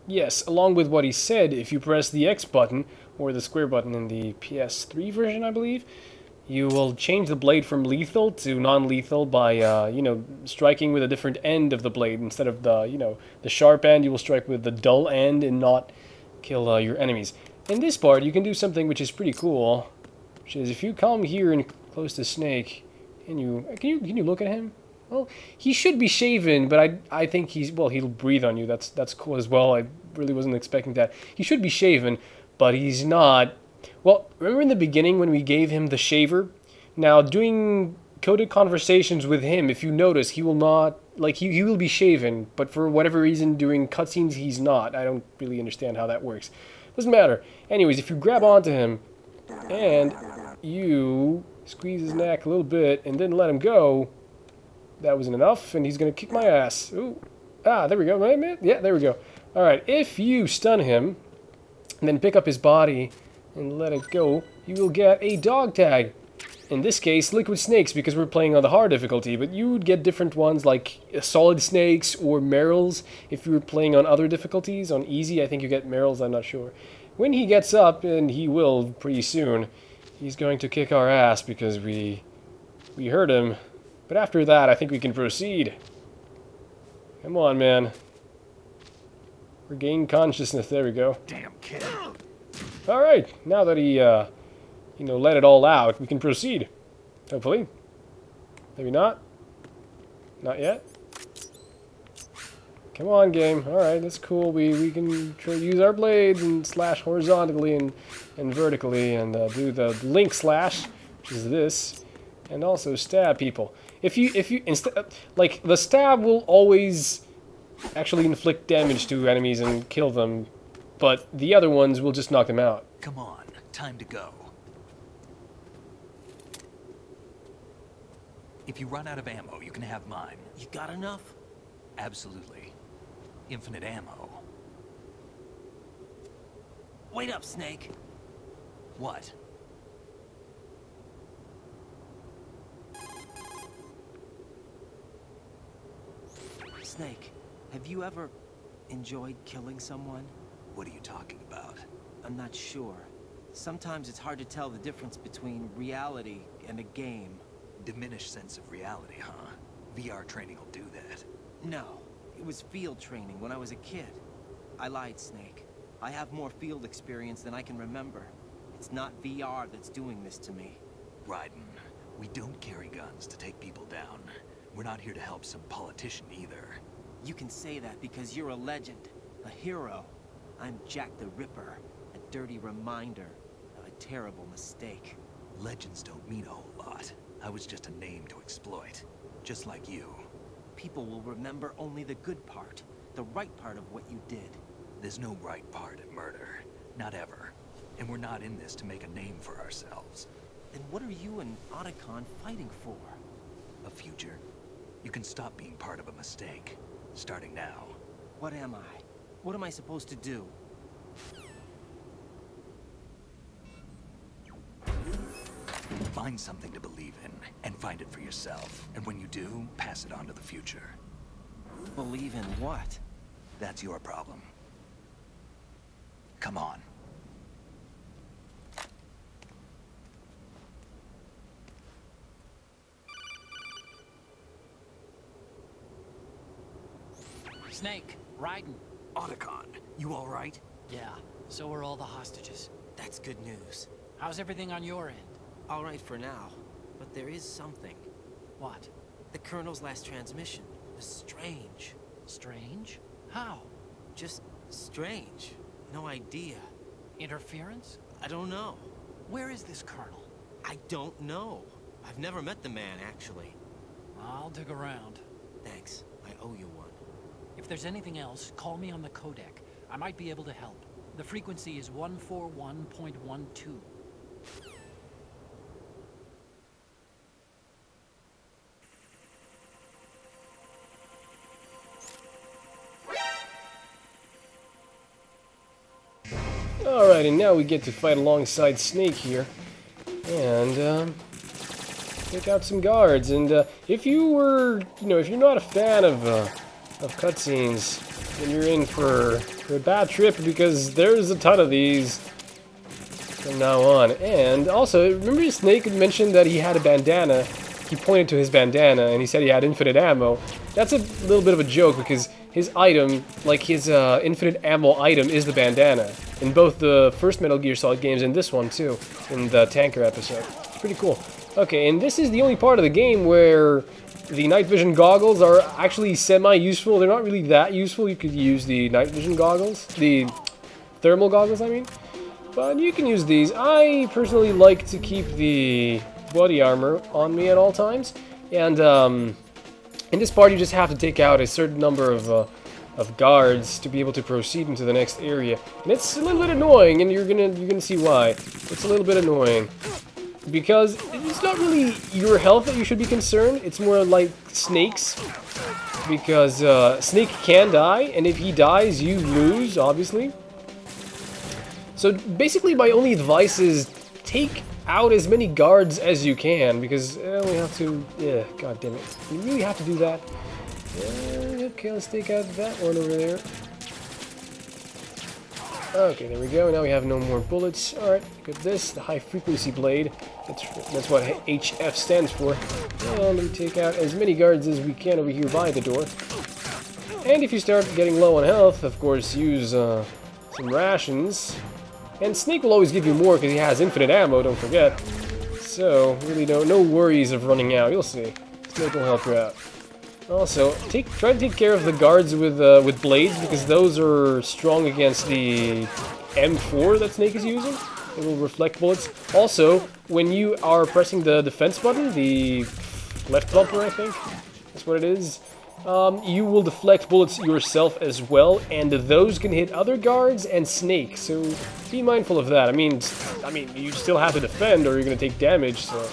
Yes, along with what he said, if you press the X button, or the square button in the PS3 version, I believe, you will change the blade from lethal to non-lethal by, you know, striking with a different end of the blade. Instead of the, you know, the sharp end, you will strike with the dull end and not kill your enemies. In this part, you can do something which is pretty cool, which is if you come here and close to Snake, and can you look at him? Well, he should be shaven, but I think well, he'll breathe on you. That's cool as well. I really wasn't expecting that. He should be shaven, but he's not. Well, remember in the beginning when we gave him the shaver? Now, doing coded conversations with him, if you notice, he will not, like, he will be shaven, but for whatever reason, during cutscenes, he's not. I don't really understand how that works. Doesn't matter. Anyways, if you grab onto him, and you squeeze his neck a little bit, and then let him go, that wasn't enough, and he's gonna kick my ass. Ooh. Ah, there we go, right, man? Yeah, there we go. Alright, if you stun him, and then pick up his body, and let it go, you will get a dog tag. In this case, liquid snakes, because we're playing on the hard difficulty, but you would get different ones like solid snakes or merrills if you were playing on other difficulties. On easy, I think you get merrills, I'm not sure. When he gets up, and he will pretty soon, he's going to kick our ass because we hurt him. But after that, I think we can proceed. Come on, man. Regain consciousness, there we go. Damn kid. Alright, now that he, you know, let it all out, we can proceed. Hopefully. Maybe not. Not yet. Come on, game. Alright, that's cool. We can use our blades and slash horizontally and vertically and do the link slash, which is this, and also stab people. If you instead, like, the stab will always actually inflict damage to enemies and kill them, but the other ones will just knock them out. Come on, time to go. If you run out of ammo, you can have mine. You got enough? Absolutely. Infinite ammo. Wait up, Snake. What? Snake, have you ever enjoyed killing someone? What are you talking about? I'm not sure. Sometimes it's hard to tell the difference between reality and a game. Diminished sense of reality, huh? VR training will do that. No, it was field training when I was a kid. I lied, Snake. I have more field experience than I can remember. It's not VR that's doing this to me. Raiden, we don't carry guns to take people down. We're not here to help some politician either. You can say that because you're a legend, a hero. I'm Jack the Ripper, a dirty reminder of a terrible mistake. Legends don't mean a whole lot. I was just a name to exploit, just like you. People will remember only the good part, the right part of what you did. There's no right part in murder, not ever. And we're not in this to make a name for ourselves. Then what are you and Otacon fighting for? A future. You can stop being part of a mistake, starting now. What am I? What am I supposed to do? Find something to believe in, and find it for yourself. And when you do, pass it on to the future. Believe in what? That's your problem. Come on. Snake, Raiden. Otacon, you all right? Yeah, so are all the hostages. That's good news. How's everything on your end? All right for now, but there is something. What? The Colonel's last transmission was strange. Strange? How? Just strange. No idea. Interference? I don't know. Where is this Colonel? I don't know. I've never met the man, actually. I'll dig around. Thanks. I owe you one. If there's anything else, call me on the codec. I might be able to help. The frequency is 141.12. Alright, and now we get to fight alongside Snake here. And, take out some guards. And, if you were, you know, if you're not a fan of cutscenes, then you're in for a bad trip because there's a ton of these from now on. And also, remember Snake had mentioned that he had a bandana. He pointed to his bandana and he said he had infinite ammo. That's a little bit of a joke because his item, like his infinite ammo item, is the bandana. In both the first Metal Gear Solid games and this one too, in the tanker episode. It's pretty cool. Okay, and this is the only part of the game where the night vision goggles are actually semi-useful. They're not really that useful. You could use the night vision goggles, the thermal goggles, I mean. But you can use these. I personally like to keep the body armor on me at all times. And in this part, you just have to take out a certain number of guards to be able to proceed into the next area. And it's a little bit annoying, and you're gonna see why. It's a little bit annoying. Because it's not really your health that you should be concerned, it's more like Snake's. Because Snake can die, and if he dies, you lose, obviously. So basically my only advice is take out as many guards as you can, because we have to, yeah, god damn it. You really have to do that. Okay, let's take out that one over there. Okay, there we go. Now we have no more bullets. Alright, look at this, the high frequency blade. That's what HF stands for. And we take out as many guards as we can over here by the door. And if you start getting low on health, of course, use some rations. And Snake will always give you more because he has infinite ammo, don't forget. So, really no worries of running out, you'll see. Snake will help you out. Also, try to take care of the guards with blades, because those are strong against the M4 that Snake is using. It will reflect bullets. Also, when you are pressing the defense button, the left bumper, I think, that's what it is, you will deflect bullets yourself as well, and those can hit other guards and Snake, so be mindful of that. I mean, you still have to defend or you're going to take damage, so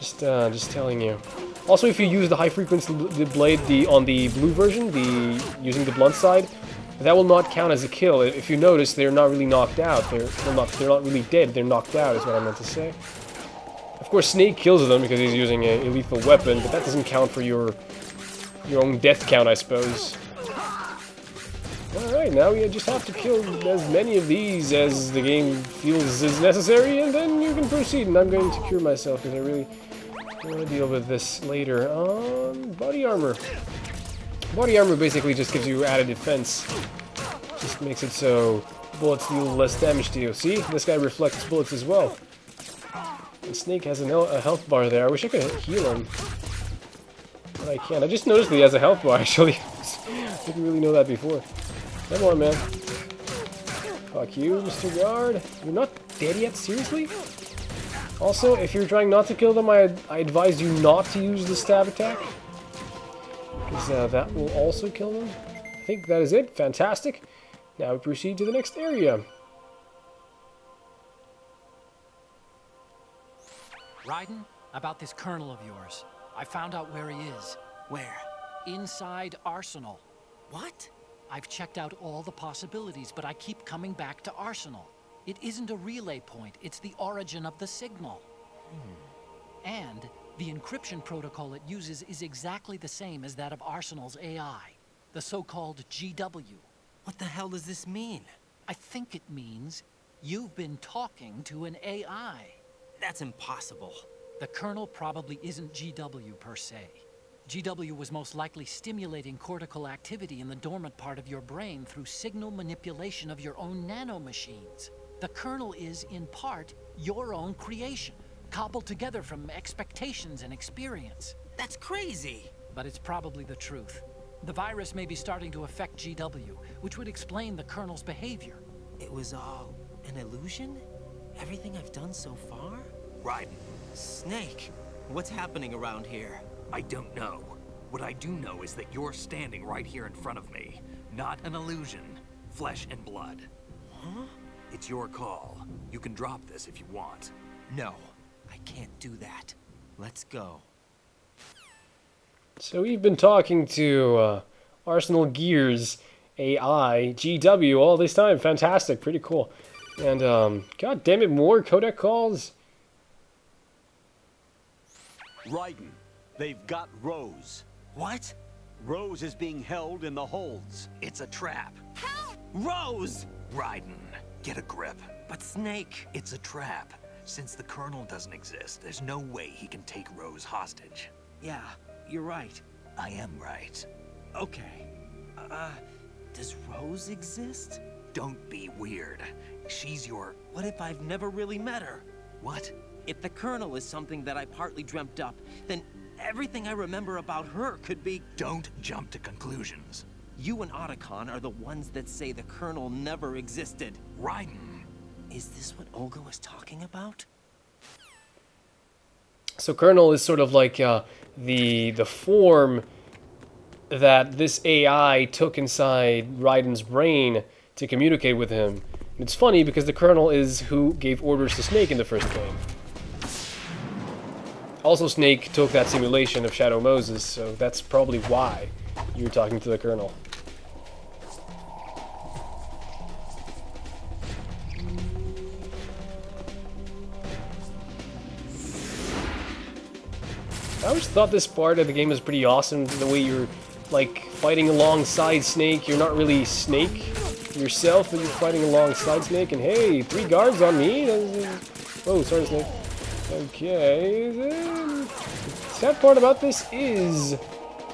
just telling you. Also, if you use the high frequency blade on the blue version, using the blunt side, that will not count as a kill. If you notice, they're not really knocked out. They're not really dead. They're knocked out, is what I meant to say. Of course, Snake kills them because he's using a lethal weapon, but that doesn't count for your own death count, I suppose. Alright, now we just have to kill as many of these as the game feels is necessary, and then you can proceed. And I'm going to cure myself because I really want to deal with this later. Body armor. Body armor basically just gives you added defense. Just makes it so bullets deal less damage to you. See? This guy reflects bullets as well. And Snake has a health bar there. I wish I could heal him. But I can't. I just noticed that he has a health bar, actually. I didn't really know that before. Come on, man. Fuck you, Mr. Guard. You're not dead yet? Seriously? Also, if you're trying not to kill them, I advise you not to use the stab attack. Because that will also kill them. I think that is it. Fantastic. Now we proceed to the next area. Raiden, about this colonel of yours. I found out where he is. Where? Inside Arsenal. What? I've checked out all the possibilities, but I keep coming back to Arsenal. It isn't a relay point, it's the origin of the signal. And the encryption protocol it uses is exactly the same as that of Arsenal's AI, the so-called GW. What the hell does this mean? I think it means you've been talking to an AI. That's impossible. The Colonel probably isn't GW per se. GW was most likely stimulating cortical activity in the dormant part of your brain through signal manipulation of your own nanomachines. The Colonel is, in part, your own creation, cobbled together from expectations and experience. That's crazy! But it's probably the truth. The virus may be starting to affect GW, which would explain the Colonel's behavior. It was all an illusion? Everything I've done so far? Raiden, Snake, what's happening around here? I don't know. What I do know is that you're standing right here in front of me. Not an illusion. Flesh and blood. Huh? It's your call. You can drop this if you want. No, I can't do that. Let's go. So we've been talking to Arsenal Gears AI, GW, all this time. Fantastic, pretty cool. And, god damn it, more codec calls? Raiden, they've got Rose. What? Rose is being held in the holds. It's a trap. Rose! Raiden, get a grip. But Snake... It's a trap. Since the Colonel doesn't exist, there's no way he can take Rose hostage. Yeah, you're right. I am right. Okay. Does Rose exist? Don't be weird. She's your... What if I've never really met her? What? If the Colonel is something that I partly dreamt up, then everything I remember about her could be... Don't jump to conclusions. You and Otacon are the ones that say the Colonel never existed. Raiden. Is this what Olga was talking about? So Colonel is sort of like the form that this AI took inside Raiden's brain to communicate with him. And it's funny because the Colonel is who gave orders to Snake in the first game. Also, Snake took that simulation of Shadow Moses, so that's probably why you're talking to the Colonel. I always thought this part of the game was pretty awesome, the way you're, like, fighting alongside Snake. You're not really Snake yourself, but you're fighting alongside Snake, and hey, 3 guards on me? Oh, sorry, Snake. Okay, the sad part about this is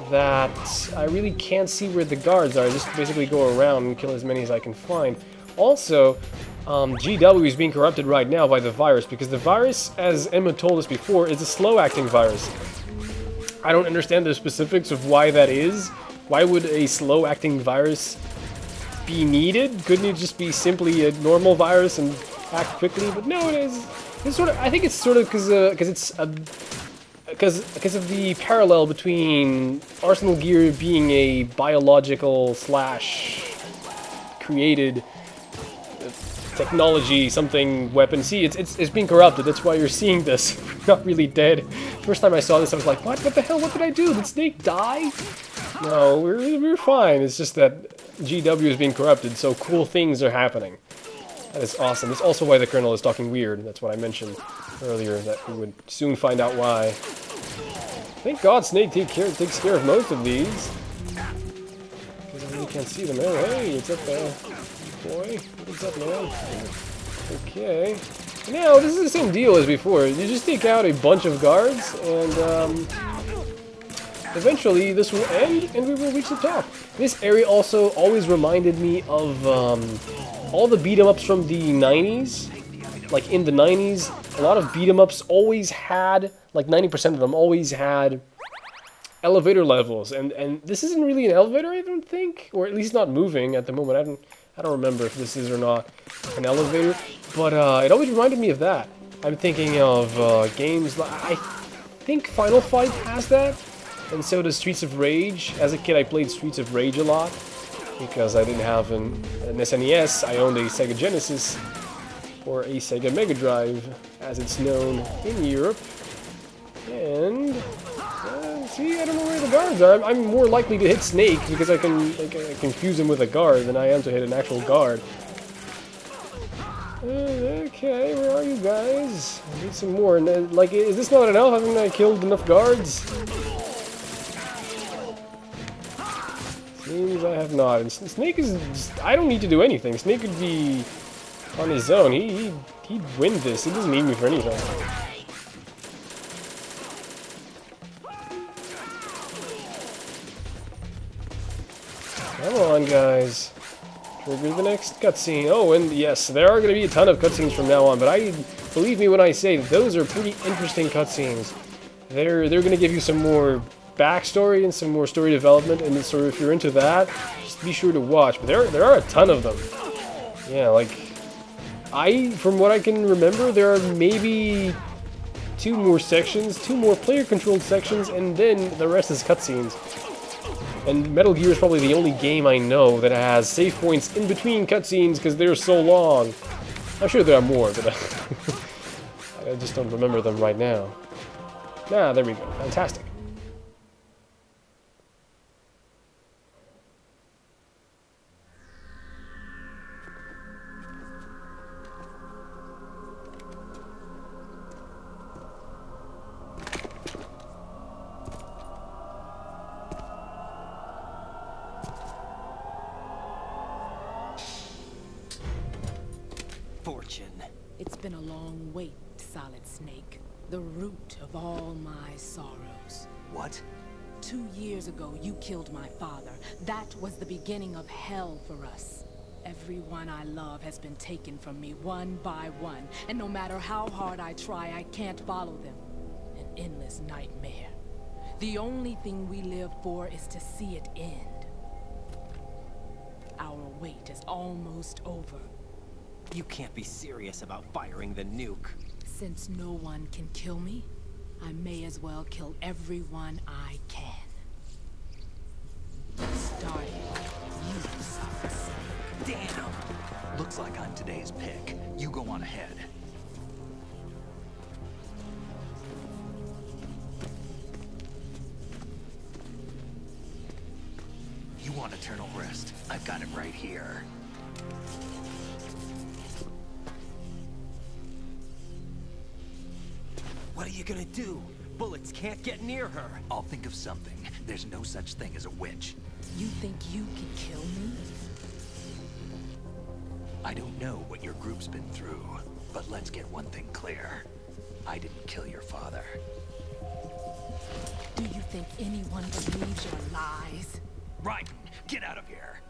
that I really can't see where the guards are. I just basically go around and kill as many as I can find. Also, GW is being corrupted right now by the virus, because the virus, as Emma told us before, is a slow-acting virus. I don't understand the specifics of why that is. Why would a slow-acting virus be needed? Couldn't it just be simply a normal virus and act quickly? But no, it is. It's sort of. I think it's sort of because of the parallel between Arsenal Gear being a biological / created technology something weapon. See, it's being corrupted. That's why you're seeing this. Not really dead. First time I saw this, I was like, what? What the hell? What did I do? Did Snake die? No, we're fine. It's just that GW is being corrupted, so cool things are happening. That is awesome. That's also why the Colonel is talking weird. That's what I mentioned earlier, that we would soon find out why. Thank God Snake takes care of most of these. Because I really can't see them. Oh, hey, what's up there? Boy, what's up, man? Okay. Now, this is the same deal as before. You just take out a bunch of guards, and eventually this will end, and we will reach the top. This area also always reminded me of all the beat-em-ups from the 90s. Like, in the 90s, a lot of beat-em-ups always had, like 90% of them always had elevator levels. And this isn't really an elevator, I don't think. Or at least not moving at the moment. I don't remember if this is or not an elevator. But it always reminded me of that. I'm thinking of games like... I think Final Fight has that. And so does Streets of Rage. As a kid, I played Streets of Rage a lot. Because I didn't have an SNES, I owned a Sega Genesis, or a Sega Mega Drive, as it's known in Europe. And, see, I don't know where the guards are. I'm more likely to hit Snake, because I can confuse him with a guard than I am to hit an actual guard. Okay, where are you guys? I need some more. And, like, is this not enough? Haven't I killed enough guards? Seems I have not. And Snake is just, I don't need to do anything. Snake could be on his own. He'd win this. He doesn't need me for anything. Come on, guys. Trigger the next cutscene. Oh, and yes, there are going to be a ton of cutscenes from now on, but believe me when I say those are pretty interesting cutscenes. They're going to give you some more backstory and some more story development, and so if you're into that, just be sure to watch. But there are a ton of them. Yeah, like from what I can remember, there are maybe 2 more sections, 2 more player-controlled sections, and then the rest is cutscenes. And Metal Gear is probably the only game I know that has save points in between cutscenes because they're so long. I'm sure there are more, but I just don't remember them right now. Ah, there we go. Fantastic. Fortune. It's been a long wait, Solid Snake. The root of all my sorrows. What? 2 years ago, you killed my father. That was the beginning of hell for us. Everyone I love has been taken from me one by one, and no matter how hard I try, I can't follow them. An endless nightmare. The only thing we live for is to see it end. Our wait is almost over. You can't be serious about firing the nuke. Since no one can kill me, I may as well kill everyone I can. Starting you, Solid Snake. Damn! Looks like I'm today's pick. You go on ahead. You want eternal rest? I've got it right here. What are you gonna do? Bullets can't get near her. I'll think of something. There's no such thing as a witch. You think you can kill me? I don't know what your group's been through, but let's get one thing clear. I didn't kill your father. Do you think anyone believes your lies? Raiden, get out of here!